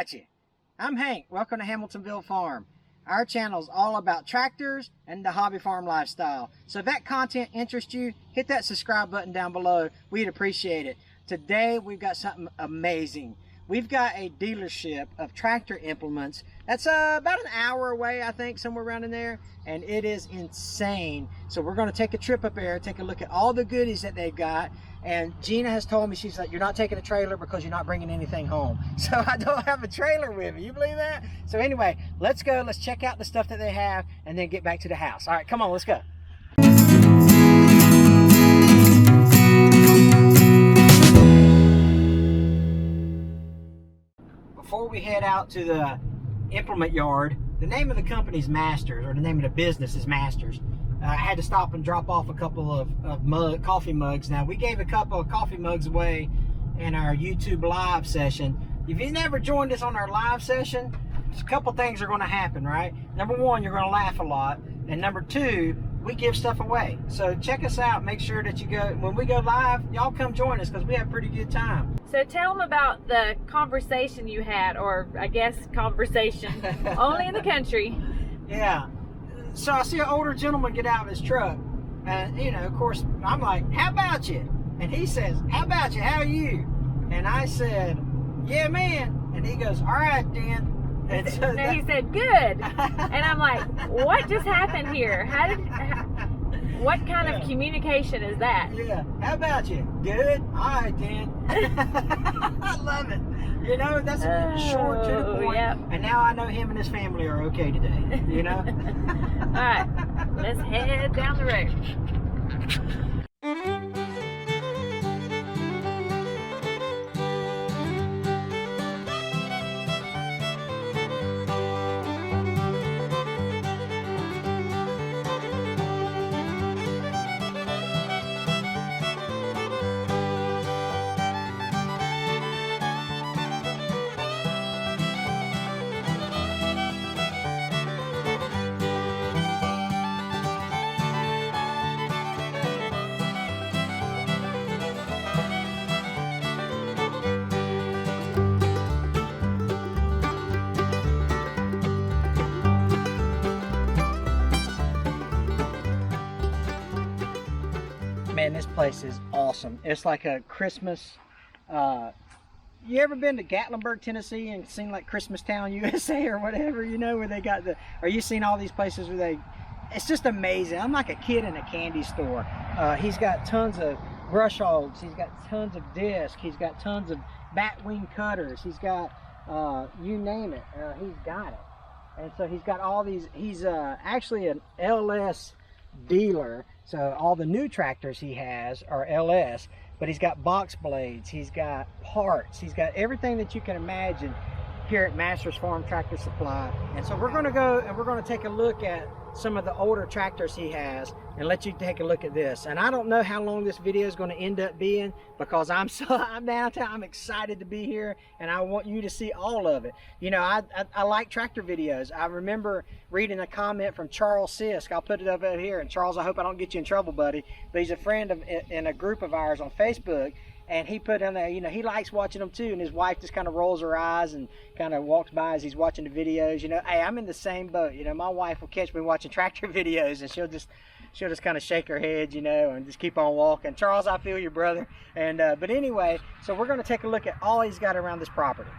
got you. I'm Hank. Welcome to Hamiltonville Farm. Our channel is all about tractors and the hobby farm lifestyle. So if that content interests you, hit that subscribe button down below. We'd appreciate it. Today we've got something amazing. We've got a dealership of tractor implements that's about an hour away, I think, somewhere around in there, and it is insane. So we're going to take a trip up there, take a look at all the goodies that they've got. And Gina has told me, she's like, you're not taking a trailer because you're not bringing anything home. So I don't have a trailer with me. You believe that? So anyway, let's go. Let's check out the stuff that they have and then get back to the house. All right, come on, let's go. Before we head out to the implement yard, the name of the company is Masters, or the name of the business is Masters. I had to stop and drop off a couple of coffee mugs. Now, we gave a couple of coffee mugs away in our YouTube live session. If you've never joined us on our live session, a couple things are going to happen, right? Number one, you're going to laugh a lot. And number two, we give stuff away. So check us out. Make sure that you go, when we go live, y'all come join us because we have a pretty good time. So tell them about the conversation you had, or I guess conversation, only in the country. Yeah. So I see an older gentleman get out of his truck, and you know, of course, I'm like, how about you? And he says, how about you? How are you? And I said, yeah, man. And he goes, all right, then. And so no, he said, good. And I'm like, what just happened here? What kind of communication is that? Yeah, how about you? Good? All right, then. I love it. You know, that's short to the point. Yep. And now I know him and his family are okay today, you know? All right, let's head down the road. Man, this place is awesome. It's like a Christmas. You ever been to Gatlinburg, Tennessee, and seen like Christmastown, USA, or whatever? You know, where they got the. Or you seen all these places where they? It's just amazing. I'm like a kid in a candy store. He's got tons of brush hogs. He's got tons of discs. He's got tons of bat wing cutters. He's got you name it. He's got it. And so he's got all these. He's actually an LS dealer. So all the new tractors he has are LS, but he's got box blades, he's got parts, he's got everything that you can imagine here at Masters Farm Tractor Supply. And so we're going to go and we're going to take a look at some of the older tractors he has and let you take a look at this. And I don't know how long this video is going to end up being because I'm downtown. I'm excited to be here and I want you to see all of it. You know, I like tractor videos. I remember reading a comment from Charles Sisk. I'll put it up here. And Charles, I hope I don't get you in trouble, buddy, but he's a friend in a group of ours on Facebook. And he put in there, you know, he likes watching them too. And his wife just kind of rolls her eyes and kind of walks by as he's watching the videos. You know, hey, I'm in the same boat. You know, my wife will catch me watching tractor videos and she'll just kind of shake her head, you know, and just keep on walking. Charles, I feel you, brother. And but anyway, so we're going to take a look at all he's got around this property.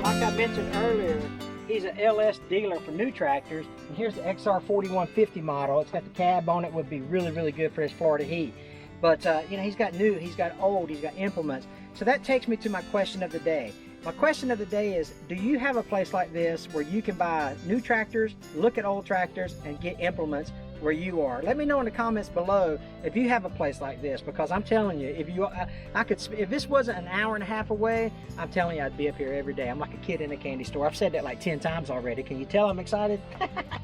Like I mentioned earlier, he's an LS dealer for new tractors. And here's the XR 4150 model. It's got the cab on it. Would be really, really good for his Florida heat. But you know, he's got new, he's got old, he's got implements. So that takes me to my question of the day. My question of the day is, do you have a place like this where you can buy new tractors, look at old tractors, and get implements where you are? Let me know in the comments below if you have a place like this, because I'm telling you, if this wasn't an hour and a half away, I'm telling you I'd be up here every day. I'm like a kid in a candy store. I've said that like 10 times already. Can you tell I'm excited?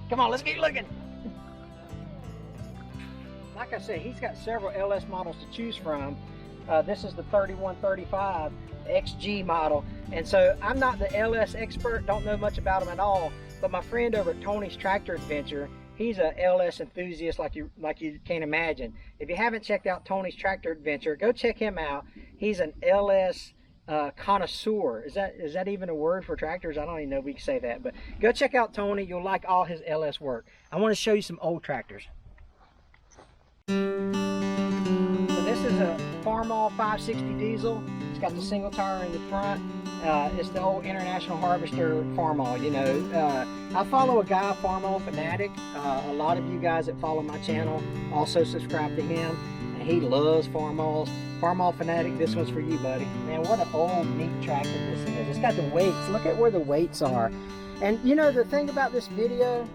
Come on, let's keep looking. Like I said, he's got several LS models to choose from. This is the 3135 XG model, and so I'm not the LS expert, don't know much about them at all, but my friend over at Tony's Tractor Adventure, He's a LS enthusiast like you can't imagine. If you haven't checked out Tony's Tractor Adventure, go check him out. He's an LS connoisseur. Is that even a word for tractors? I don't even know if we can say that, but go check out Tony. You'll like all his LS work. I want to show you some old tractors. So this is a FARMHOUSE 560 diesel. It's got the single tire in the front. It's the old International Harvester FARMHOUSE, you know. I follow a guy, FARMHOUSE Fanatic. A lot of you guys that follow my channel also subscribe to him, and he loves FARMHOUSE. FARMHOUSE Fanatic, this one's for you, buddy. Man, what an old, neat tractor this is. It's got the weights. Look at where the weights are. And you know, the thing about this video,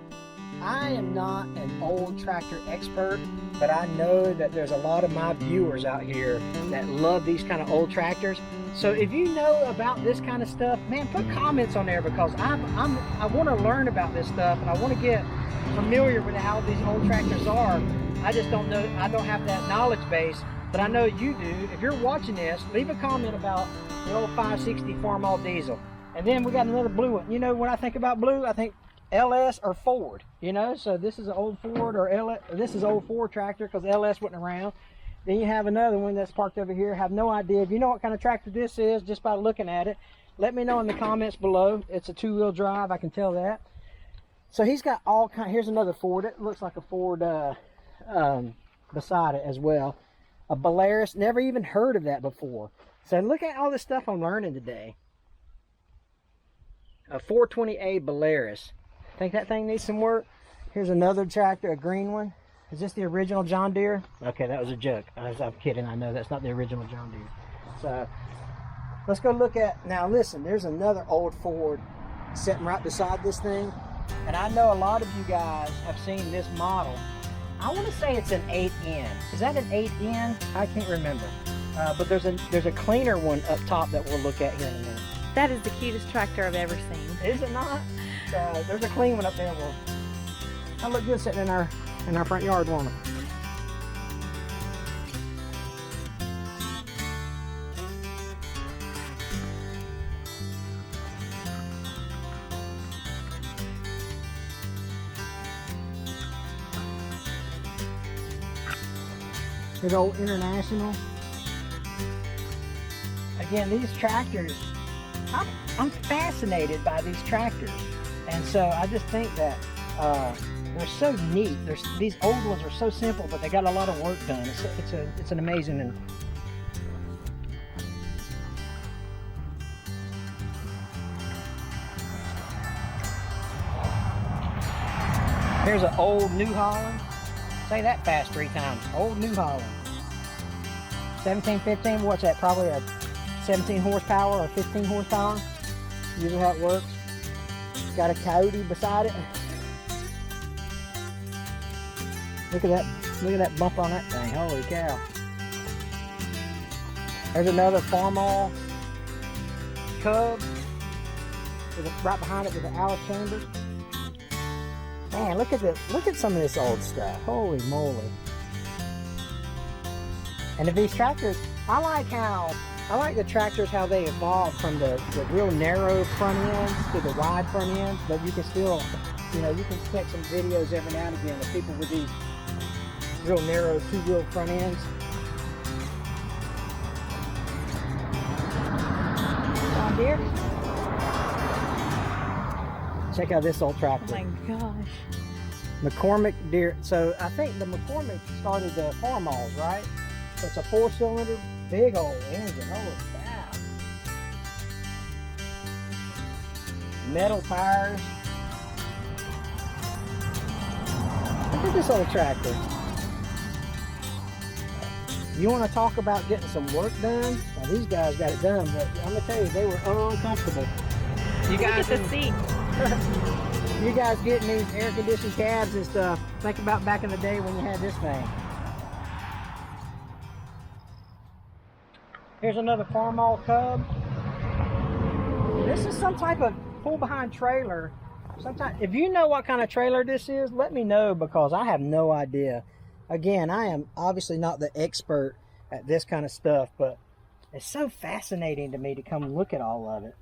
I am not an old tractor expert, but I know that there's a lot of my viewers out here that love these kind of old tractors. So if you know about this kind of stuff, man, put comments on there, because I want to learn about this stuff, and I want to get familiar with how these old tractors are. I just don't know, I don't have that knowledge base, but I know you do. If you're watching this, leave a comment about the old 560 FARMHOUSE diesel. And then we got another blue one. You know, when I think about blue, I think LS or Ford, you know. So this is an old Ford, or LS, this is old Ford tractor because LS wasn't around. Then you have another one that's parked over here. Have no idea. If you know what kind of tractor this is just by looking at it, let me know in the comments below. It's a two-wheel drive, I can tell that. So he's got all kind. Here's another Ford. It looks like a Ford beside it as well. A Polaris. Never even heard of that before. So look at all this stuff I'm learning today. A 420A Polaris. Think that thing needs some work? Here's another tractor, a green one. Is this the original John Deere? Okay, that was a joke. I'm kidding. I know that's not the original John Deere. So let's go look at, now listen, there's another old Ford sitting right beside this thing. And I know a lot of you guys have seen this model. I want to say it's an 8N. Is that an 8N? I can't remember. But there's a cleaner one up top that we'll look at here in a minute. That is the cutest tractor I've ever seen. Is it not? There's a clean one up there. Well, that look good sitting in our front yard, won't it? Big old International. Again, these tractors, I'm fascinated by these tractors, and so I just think that they're so neat. These old ones are so simple, but they got a lot of work done. It's an amazing. And here's an old New Holland. Say that fast 3 times. Old New Holland. 1715. What's that? Probably a 17 horsepower or 15 horsepower. Usually how it works. Got a Coyote beside it. Look at that bump on that thing. Holy cow. There's another FARMHOUSE Cub right behind it with the Alice Chambers. Man, look at some of this old stuff. Holy moly. And if these tractors, I like the tractors how they evolved from the real narrow front ends to the wide front ends, but you can still, you know, you can catch some videos every now and again of people with these real narrow two-wheel front ends. John Deere. Check out this old tractor. Oh my gosh. McCormick Deere. So I think the McCormick started the FARMHOUSE, right? So it's a 4-cylinder, big old engine. Holy cow. Metal tires. Look at this old tractor. You want to talk about getting some work done? Well, these guys got it done, but I'm going to tell you, they were uncomfortable. You guys, look at the seat. You guys getting these air-conditioned cabs and stuff, think about back in the day when you had this thing. Here's another FARMHOUSE Cub. This is some type of pull-behind trailer. If you know what kind of trailer this is, let me know, because I have no idea. Again, I am obviously not the expert at this kind of stuff, but it's so fascinating to me to come look at all of it.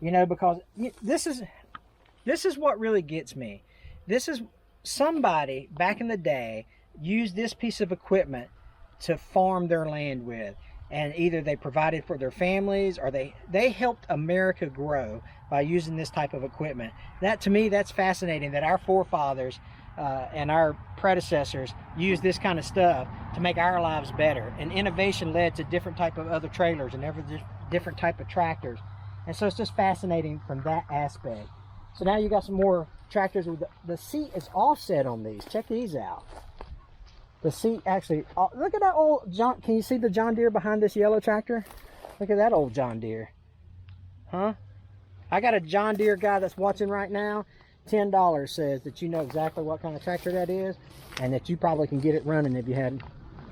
You know, because this is what really gets me. This is somebody back in the day used this piece of equipment to farm their land with, and either they provided for their families or they helped America grow by using this type of equipment. That, to me, that's fascinating, that our forefathers and our predecessors used this kind of stuff to make our lives better, and innovation led to different type of other trailers and different type of tractors. And so it's just fascinating from that aspect. So now you got some more tractors with the seat is offset on these. Check these out. The seat actually, look at that old John. Can you see the John Deere behind this yellow tractor? Look at that old John Deere. Huh? I got a John Deere guy that's watching right now. $10 says that you know exactly what kind of tractor that is, and that you probably can get it running if you had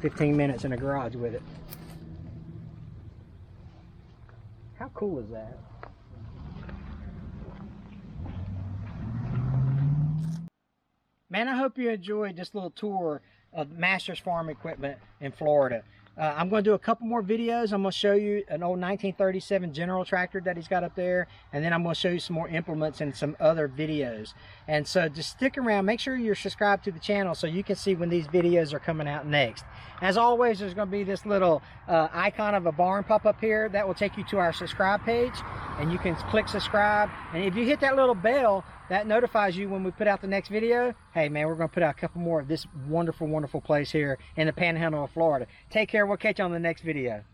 15 minutes in a garage with it. How cool is that? Man, I hope you enjoyed this little tour of Masters Farm Equipment in Florida. I'm going to do a couple more videos. I'm going to show you an old 1937 General tractor that he's got up there, and then I'm going to show you some more implements and some other videos. And so just stick around. Make sure you're subscribed to the channel so you can see when these videos are coming out next. As always, there's going to be this little icon of a barn pop up here that will take you to our subscribe page, and you can click subscribe. And if you hit that little bell, that notifies you when we put out the next video. Hey man, we're going to put out a couple more of this wonderful, wonderful place here in the Panhandle of Florida. Take care. We'll catch you on the next video.